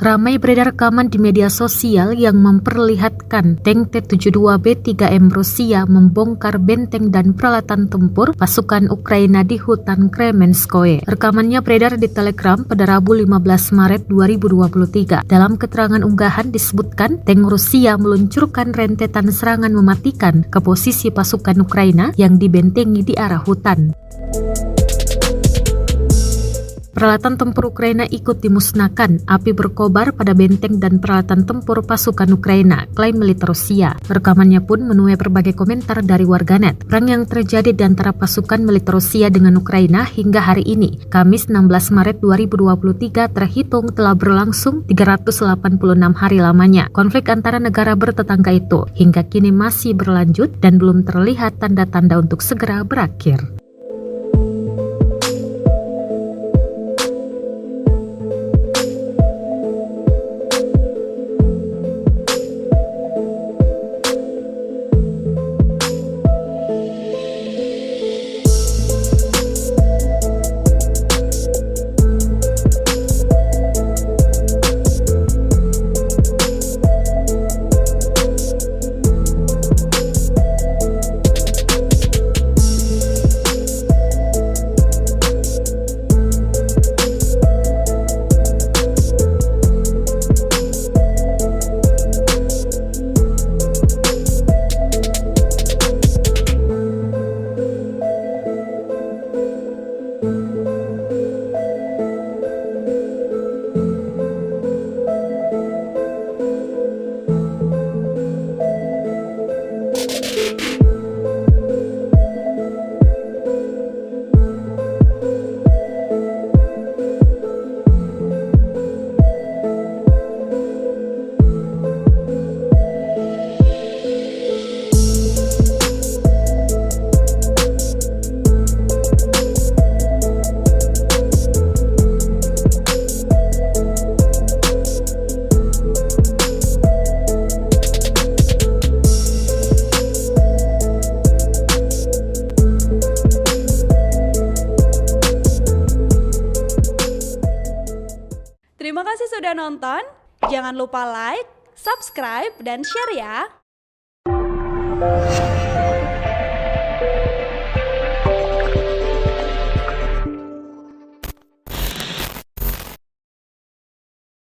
Ramai beredar rekaman di media sosial yang memperlihatkan tank T-72B3M Rusia membongkar benteng dan peralatan tempur pasukan Ukraina di hutan Kremenskoye. Rekamannya beredar di Telegram pada Rabu 15 Maret 2023. Dalam keterangan unggahan disebutkan tank Rusia meluncurkan rentetan serangan mematikan ke posisi pasukan Ukraina yang dibentengi di arah hutan. Peralatan tempur Ukraina ikut dimusnahkan. Api berkobar pada benteng dan peralatan tempur pasukan Ukraina, klaim militer Rusia. Rekamannya pun menuai berbagai komentar dari warganet. Perang yang terjadi di antara pasukan militer Rusia dengan Ukraina hingga hari ini, Kamis 16 Maret 2023 terhitung telah berlangsung 386 hari lamanya. Konflik antara negara bertetangga itu hingga kini masih berlanjut dan belum terlihat tanda-tanda untuk segera berakhir. Terima kasih sudah nonton. Jangan lupa like, subscribe, dan share ya.